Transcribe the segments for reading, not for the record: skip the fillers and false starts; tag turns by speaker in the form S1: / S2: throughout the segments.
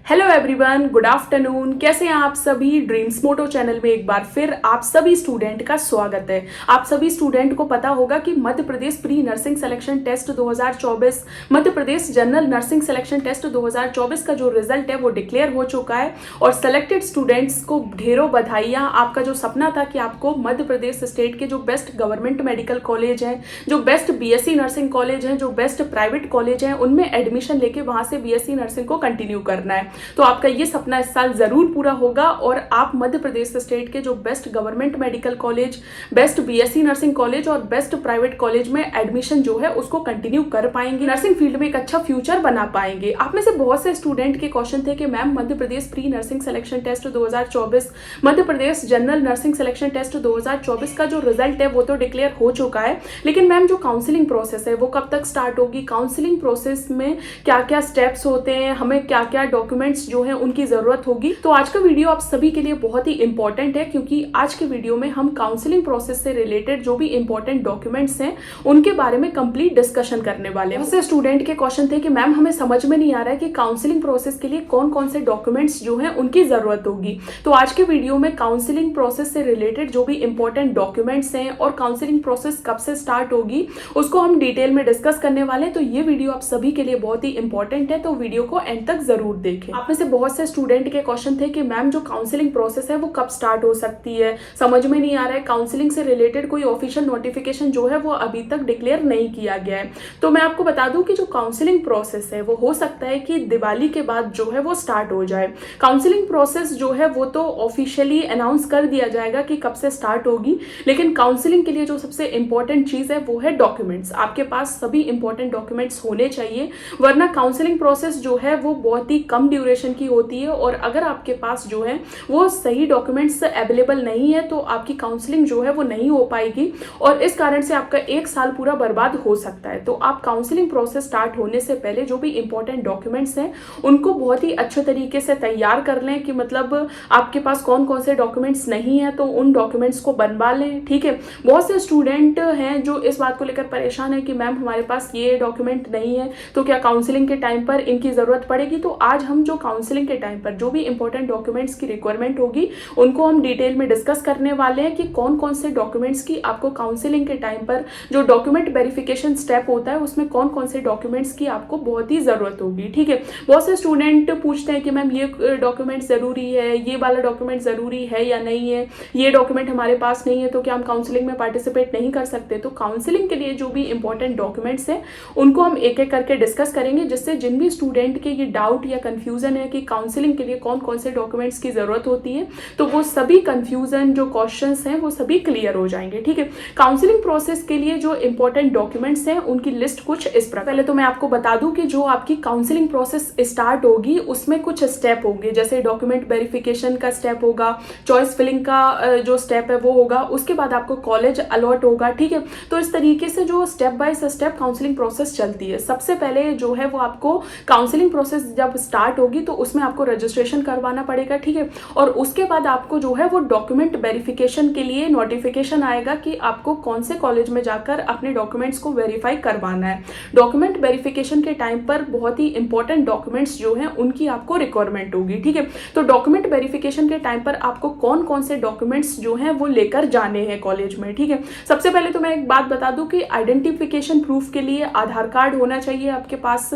S1: Hello everyone, good afternoon. कैसे हैं आप सभी। ड्रीम्स मोटो चैनल में एक बार फिर आप सभी स्टूडेंट का स्वागत है। आप सभी स्टूडेंट को पता होगा कि Madhya Pradesh pre nursing selection test 2024, Madhya Pradesh general nursing selection test 2024 का जो रिजल्ट है वो डिक्लेयर हो चुका है और सेलेक्टेड स्टूडेंट्स को ढेरों बधाइयाँ। आपका जो सपना था कि आपको मध्य प्रदेश स्टेट के जो बेस्ट गवर्नमेंट मेडिकल कॉलेज हैं, जो बेस्ट बीएससी नर्सिंग कॉलेज हैं, जो बेस्ट प्राइवेट कॉलेज हैं, उनमें एडमिशन लेके वहाँ से बीएससी नर्सिंग को कंटिन्यू करना है। तो आपका ये सपना इस साल जरूर पूरा होगा और आप मध्य प्रदेश स्टेट के जो best government medical college, best BSc nursing college और बेस्ट प्राइवेट कॉलेज में एडमिशन जो है उसको कंटिन्यू कर पाएंगे, नर्सिंग फील्ड में एक अच्छा फ्यूचर बना पाएंगे। आप में से बहुत से स्टूडेंट के क्वेश्चन थे कि ma'am Madhya Pradesh pre nursing selection test 2024, Madhya Pradesh general nursing selection test 2024 का जो रिजल्ट है वो तो डिक्लेयर हो चुका है, लेकिन मैम जो काउंसलिंग प्रोसेस है वो कब तक स्टार्ट होगी, काउंसलिंग प्रोसेस में क्या क्या स्टेप्स होते हैं, हमें क्या क्या डॉक्यूमेंट्स जो है उनकी जरूरत होगी। तो आज का वीडियो आप सभी के लिए बहुत ही इंपॉर्टेंट है, क्योंकि आज के वीडियो में हम काउंसलिंग प्रोसेस से रिलेटेड जो भी इंपॉर्टेंट डॉक्यूमेंट्स हैं उनके बारे में कंप्लीट डिस्कशन करने वाले हैं। बहुत से स्टूडेंट के क्वेश्चन थे कि मैम हमें समझ में नहीं आ रहा है कि काउंसलिंग प्रोसेस के लिए कौन कौन से डॉक्यूमेंट्स जो है उनकी जरूरत होगी। तो आज के वीडियो में काउंसलिंग प्रोसेस से रिलेटेड जो भी इंपॉर्टेंट डॉक्यूमेंट्स हैं और काउंसलिंग प्रोसेस कब से स्टार्ट होगी उसको हम डिटेल में डिस्कस करने वाले हैं। तो ये वीडियो आप सभी के लिए बहुत ही इंपॉर्टेंट है, तो वीडियो को एंड तक जरूर देखें। आप में से बहुत से स्टूडेंट के क्वेश्चन थे कि मैम जो काउंसलिंग प्रोसेस है वो कब स्टार्ट हो सकती है, समझ में नहीं आ रहा है, काउंसलिंग से रिलेटेड कोई ऑफिशियल नोटिफिकेशन जो है वो अभी तक डिक्लेयर नहीं किया गया है। तो मैं आपको बता दूं कि जो काउंसलिंग प्रोसेस है वो हो सकता है कि दिवाली के बाद जो है वो स्टार्ट हो जाए। काउंसलिंग प्रोसेस जो है वो तो ऑफिशियली अनाउंस कर दिया जाएगा कि कब से स्टार्ट होगी, लेकिन काउंसलिंग के लिए जो सबसे इंपॉर्टेंट चीज है वो है डॉक्यूमेंट्स। आपके पास सभी इंपॉर्टेंट डॉक्यूमेंट्स होने चाहिए, वरना काउंसलिंग प्रोसेस जो है वो बहुत ही कम ड्यूरेशन की होती है और अगर आपके पास जो है वो सही डॉक्यूमेंट्स अवेलेबल नहीं है तो आपकी काउंसलिंग जो है वो नहीं हो पाएगी और इस कारण से आपका एक साल पूरा बर्बाद हो सकता है। तो आप काउंसलिंग प्रोसेस स्टार्ट होने से पहले जो भी इंपॉर्टेंट डॉक्यूमेंट्स हैं उनको बहुत ही अच्छे तरीके से तैयार कर लें कि मतलब आपके पास कौन कौन से डॉक्यूमेंट्स नहीं है तो उन डॉक्यूमेंट्स को बनवा लें। ठीक है, बहुत से स्टूडेंट हैं जो इस बात को लेकर परेशान है कि मैम हमारे पास ये डॉक्यूमेंट नहीं है तो क्या काउंसलिंग के टाइम पर इनकी जरूरत पड़ेगी। तो आज हम जो काउंसलिंग के टाइम पर जो भी इंपॉर्टेंट डॉक्यूमेंट्स की रिक्वायरमेंट होगी उनको हम डिटेल में डिस्कस करने वाले हैं कि कौन कौन से डॉक्यूमेंट्स की आपको काउंसलिंग के टाइम पर जो डॉक्यूमेंट वेरिफिकेशन स्टेप होता है उसमें कौन कौन से डॉक्यूमेंट्स की आपको बहुत ही जरूरत होगी। ठीक है, बहुत से स्टूडेंट पूछते हैं कि मैम ये डॉक्यूमेंट जरूरी है, ये वाला डॉक्यूमेंट जरूरी है या नहीं है, ये डॉक्यूमेंट हमारे पास नहीं है तो क्या हम काउंसलिंग में पार्टिसिपेट नहीं कर सकते। तो काउंसलिंग के लिए जो भी इंपॉर्टेंट डॉक्यूमेंट्स हैं उनको हम एक एक करके डिस्कस करेंगे, जिससे जिन भी स्टूडेंट के ये डाउट या कंफ्यूजन है कि काउंसलिंग के लिए कौन कौन से डॉक्यूमेंट्स की जरूरत होती है तो वो सभी कंफ्यूजन जो क्वेश्चंस हैं वो सभी क्लियर हो जाएंगे। ठीक है, काउंसलिंग प्रोसेस के लिए जो इंपॉर्टेंट डॉक्यूमेंट्स हैं उनकी लिस्ट कुछ इस प्रकार। पहले तो मैं आपको बता दूं कि जो आपकी काउंसलिंग प्रोसेस स्टार्ट होगी उसमें कुछ स्टेप होंगे, जैसे डॉक्यूमेंट वेरिफिकेशन का स्टेप होगा, चॉइस फिलिंग का जो स्टेप है वो होगा, उसके बाद आपको कॉलेज अलॉट होगा। ठीक है, तो इस तरीके से जो step by step counselling process चलती है। सबसे पहले जो है वो आपको काउंसलिंग प्रोसेस जब स्टार्ट होगी तो उसमें आपको रजिस्ट्रेशन करवाना पड़ेगा। ठीक है, और उसके बाद आपको जो है वो डॉक्यूमेंट वेरिफिकेशन के लिए नोटिफिकेशन आएगा कि आपको कौन से कॉलेज में जाकर अपने डॉक्यूमेंट्स को वेरीफाई करवाना है। डॉक्यूमेंट वेरिफिकेशन के टाइम पर बहुत ही इंपॉर्टेंट डॉक्यूमेंट्स जो हैं उनकी आपको रिक्वायरमेंट होगी। ठीक है, तो डॉक्यूमेंट वेरिफिकेशन के टाइम पर आपको कौन कौन से डॉक्यूमेंट्स जो हैं वो लेकर जाने हैं कॉलेज में। ठीक है, सबसे पहले तो मैं एक बात बता दूं कि आइडेंटिफिकेशन प्रूफ के लिए आधार कार्ड होना चाहिए आपके पास,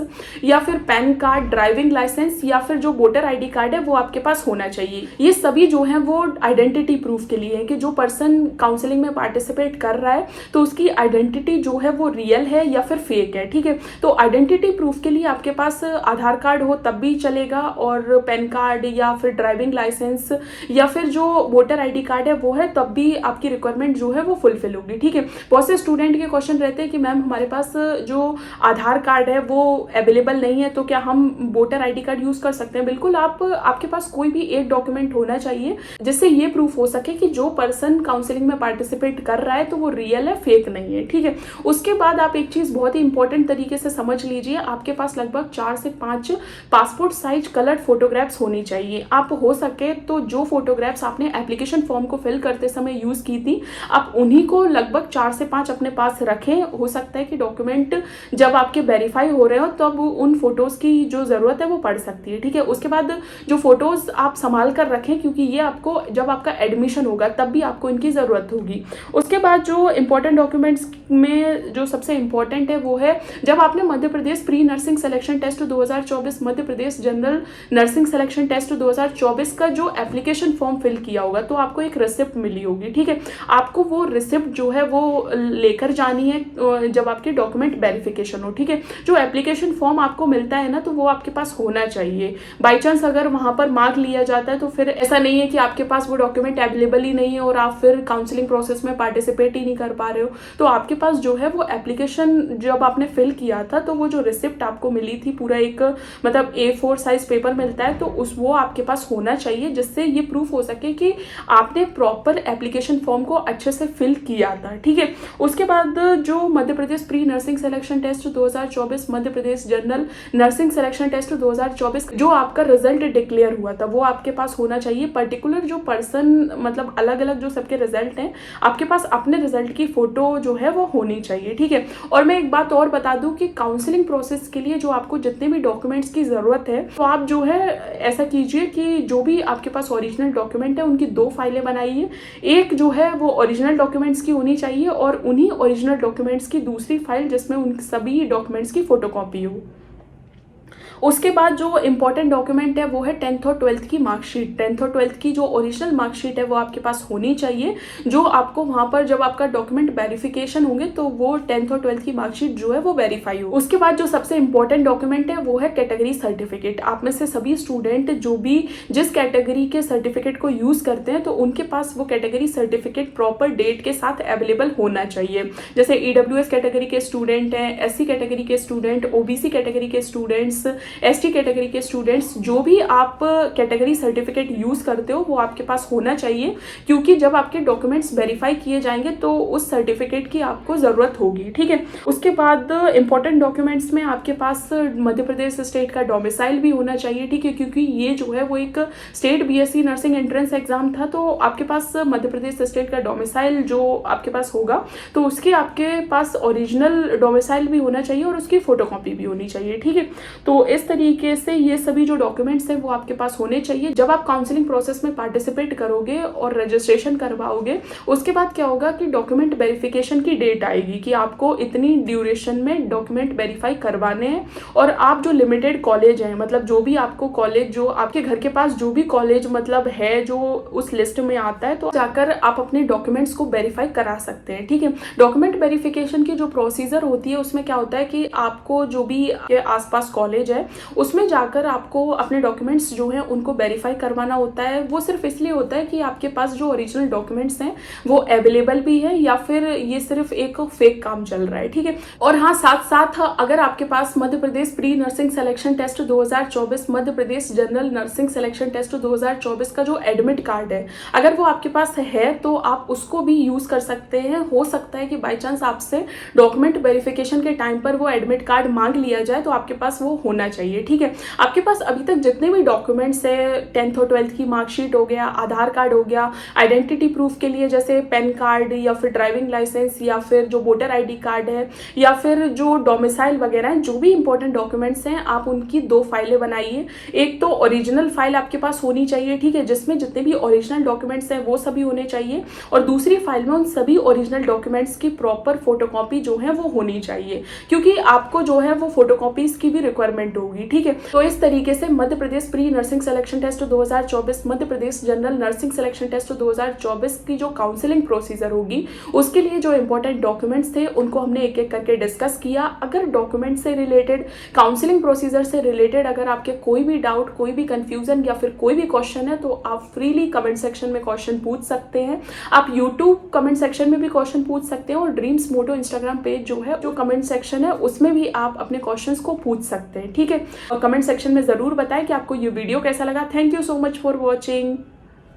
S1: या फिर पैन कार्ड, ड्राइविंग लाइसेंस या फिर जो वोटर आईडी कार्ड है वो आपके पास होना चाहिए। ये सभी जो है वो आइडेंटिटी प्रूफ के लिए है कि जो पर्सन काउंसलिंग में पार्टिसिपेट कर रहा है तो उसकी आइडेंटिटी जो है वो रियल है या फिर फेक है। ठीक है, तो आइडेंटिटी प्रूफ के लिए आपके पास आधार कार्ड हो तब भी चलेगा और पैन कार्ड या फिर ड्राइविंग लाइसेंस या फिर जो वोटर आईडी कार्ड है वो है तब भी आपकी रिक्वायरमेंट जो है वो फुलफिल होगी। ठीक है, बहुत से स्टूडेंट के क्वेश्चन रहते हैं कि मैम हमारे पास जो आधार कार्ड है वो अवेलेबल नहीं है तो क्या हम वोटर आईडी कार्ड यूज कर सकते हैं। बिल्कुल, आपके पास कोई भी एक डॉक्यूमेंट होना चाहिए जिससे ये प्रूफ हो सके कि जो पर्सन काउंसलिंग में पार्टिसिपेट कर रहा है तो वो रियल है, फेक नहीं है। ठीक है, उसके बाद आप एक चीज बहुत ही इंपॉर्टेंट तरीके से समझ लीजिए, आपके पास लगभग 4 से 5 पासपोर्ट साइज कलर्ड फोटोग्राफ्स होनी चाहिए। आप हो सके तो जो फोटोग्राफ्स आपने एप्लीकेशन फॉर्म को फिल करते समय यूज की थी आप उन्हीं को लगभग 4 से 5 अपने पास रखें। हो सकता है कि डॉक्यूमेंट जब आपके वेरीफाई हो रहे हो तब उन फोटोज की जो जरूरत है वो पड़ सकती सकती है, ठीक है। उसके बाद जो फोटोज़ आप संभाल कर रखें, क्योंकि ये आपको जब आपका एडमिशन होगा तब भी आपको इनकी ज़रूरत होगी। उसके बाद जो इंपॉर्टेंट डॉक्यूमेंट्स में जो सबसे इम्पॉर्टेंट है वो है, जब आपने Madhya Pradesh pre nursing selection test 2024, Madhya Pradesh general nursing selection test 2024 का जो एप्लीकेशन फॉर्म फिल किया होगा तो आपको एक रिसिप्ट मिली होगी, ठीक है। आपको वो रिसिप्ट जो है वो लेकर जानी है जब आपकी डॉक्यूमेंट वेरिफिकेशन हो, ठीक है। जो एप्लीकेशन फॉर्म आपको मिलता है ना तो वो आपके पास होना चाहिए। बाई चांस अगर वहाँ पर मार्क लिया जाता है तो फिर ऐसा नहीं है कि आपके पास वो डॉक्यूमेंट अवेलेबल ही नहीं है और आप फिर काउंसलिंग प्रोसेस में पार्टिसिपेट ही नहीं कर पा रहे हो। तो आपके पास जो है वो एप्लीकेशन जब आपने फिल किया था तो वो जो रिसिप्ट आपको मिली थी, पूरा एक मतलब A4 साइज पेपर मिलता है, तो वो आपके पास होना चाहिए, जिससे ये प्रूफ हो सके कि आपने प्रॉपर एप्लीकेशन फॉर्म को अच्छे से फिल किया था, ठीक है। उसके बाद जो Madhya Pradesh pre nursing selection test 2024, Madhya Pradesh general nursing selection test 2024 जो आपका रिजल्ट डिक्लेयर हुआ था वो आपके पास होना चाहिए। पर्टिकुलर जो पर्सन मतलब अलग अलग जो सबके रिजल्ट हैं, आपके पास अपने रिजल्ट की फोटो जो है वो होनी चाहिए, ठीक है। और मैं एक बात और बता दूं कि काउंसलिंग प्रोसेस के लिए जो आपको जितने भी डॉक्यूमेंट्स की ज़रूरत है तो आप जो है ऐसा कीजिए कि जो भी आपके पास ओरिजिनल डॉक्यूमेंट है उनकी 2 फाइलें बनाइए। एक जो है वो ओरिजिनल डॉक्यूमेंट्स की होनी चाहिए और उन्हीं ओरिजिनल डॉक्यूमेंट्स की दूसरी फाइल जिसमें उन सभी डॉक्यूमेंट्स की फोटोकॉपी हो। उसके बाद जो इंपॉर्टेंट डॉक्यूमेंट है वो है 10th और 12th की मार्कशीट। 10th और 12th की जो ओरिजिनल मार्कशीट है वो आपके पास होनी चाहिए, जो आपको वहाँ पर जब आपका डॉक्यूमेंट वेरिफिकेशन होंगे तो वो 10th और 12th की मार्कशीट जो है वो वेरीफाई हो। उसके बाद जो सबसे इंपॉर्टेंट डॉक्यूमेंट है वो है कैटेगरी सर्टिफिकेट। आप में से सभी स्टूडेंट जो भी जिस कैटेगरी के सर्टिफिकेट को यूज़ करते हैं तो उनके पास वो कैटेगरी सर्टिफिकेट प्रॉपर डेट के साथ अवेलेबल होना चाहिए। जैसे EWS कैटेगरी के स्टूडेंट हैं, SC कैटेगरी के स्टूडेंट, OBC कैटेगरी के स्टूडेंट्स, ST कैटेगरी के स्टूडेंट्स, जो भी आप कैटेगरी सर्टिफिकेट यूज़ करते हो वो आपके पास होना चाहिए, क्योंकि जब आपके डॉक्यूमेंट्स वेरीफाई किए जाएंगे तो उस सर्टिफिकेट की आपको ज़रूरत होगी, ठीक है। उसके बाद इंपॉर्टेंट डॉक्यूमेंट्स में आपके पास मध्य प्रदेश स्टेट का डोमिसाइल भी होना चाहिए, ठीक है, क्योंकि ये जो है वो एक state BSc nursing entrance exam था, तो आपके पास मध्य प्रदेश स्टेट का डोमिसाइल जो आपके पास होगा तो उसके आपके पास ओरिजिनल डोमिसाइल भी होना चाहिए और उसकी फोटोकॉपी भी होनी चाहिए, ठीक है। तो इस तरीके से ये सभी जो डॉक्यूमेंट्स हैं वो आपके पास होने चाहिए। जब आप काउंसलिंग प्रोसेस में पार्टिसिपेट करोगे और रजिस्ट्रेशन करवाओगे, उसके बाद क्या होगा कि डॉक्यूमेंट वेरिफिकेशन की डेट आएगी कि आपको इतनी ड्यूरेशन में डॉक्यूमेंट वेरीफाई करवाने हैं, और आप जो लिमिटेड कॉलेज हैं, मतलब जो भी आपको कॉलेज जो आपके घर के पास जो भी कॉलेज मतलब है जो उस लिस्ट में आता है, तो जाकर आप अपने डॉक्यूमेंट्स को वेरीफाई करा सकते हैं, ठीक है। डॉक्यूमेंट वेरिफिकेशन की जो प्रोसीजर होती है उसमें क्या होता है कि आपको जो भी आपके आसपास कॉलेज है उसमें जाकर आपको अपने डॉक्यूमेंट्स जो हैं उनको वेरीफाई करवाना होता है। वो सिर्फ इसलिए होता है कि आपके पास जो ओरिजिनल डॉक्यूमेंट्स हैं वो अवेलेबल भी है या फिर ये सिर्फ एक फेक काम चल रहा है, ठीक है। और हाँ, साथ साथ अगर आपके पास Madhya Pradesh pre nursing selection test 2024, Madhya Pradesh general nursing selection test 2024 का जो एडमिट कार्ड है, अगर वो आपके पास है तो आप उसको भी यूज कर सकते हैं। हो सकता है कि बाई चांस आपसे डॉक्यूमेंट वेरिफिकेशन के टाइम पर वो एडमिट कार्ड मांग लिया जाए, तो आपके पास वो होना चाहिए, ठीक है। आपके पास अभी तक जितने भी डॉक्यूमेंट्स है, 10th और 12th की मार्कशीट हो गया, आधार कार्ड हो गया, आइडेंटिटी प्रूफ के लिए जैसे पैन कार्ड या फिर ड्राइविंग लाइसेंस या फिर जो वोटर ID कार्ड है या फिर जो डोमिसाइल वगैरह है, जो भी इंपॉर्टेंट डॉक्यूमेंट्स हैं आप उनकी 2 फाइलें बनाइए। एक तो ओरिजिनल फाइल आपके पास होनी चाहिए, ठीक है, जिसमें जितने भी ओरिजिनल डॉक्यूमेंट्स हैं वो सभी होने चाहिए, और दूसरी फाइल में उन सभी ओरिजिनल डॉक्यूमेंट्स की प्रॉपर फोटोकॉपी जो है वो होनी चाहिए, क्योंकि आपको जो है वो फोटोकॉपीज की भी रिक्वायरमेंट होगी, ठीक है। तो इस तरीके से Madhya Pradesh pre nursing selection test 2024, Madhya Pradesh general nursing selection test 2024 की जो काउंसलिंग प्रोसीजर होगी उसके लिए जो इंपॉर्टेंट डॉक्यूमेंट्स थे उनको हमने एक एक करके डिस्कस किया। अगर डॉक्यूमेंट से रिलेटेड, काउंसलिंग प्रोसीजर से रिलेटेड अगर आपके कोई भी डाउट, कोई भी कंफ्यूजन या फिर कोई भी क्वेश्चन है तो आप फ्रीली कमेंट सेक्शन में क्वेश्चन पूछ सकते हैं। आप यूट्यूब कमेंट सेक्शन में भी क्वेश्चन पूछ सकते हैं, और ड्रीम्स मोटो इंस्टाग्राम पेज जो है, जो कमेंट सेक्शन है उसमें भी आप अपने क्वेश्चंस को पूछ सकते हैं, ठीक है। और कमेंट सेक्शन में जरूर बताएं कि आपको ये वीडियो कैसा लगा। Thank you so much for watching.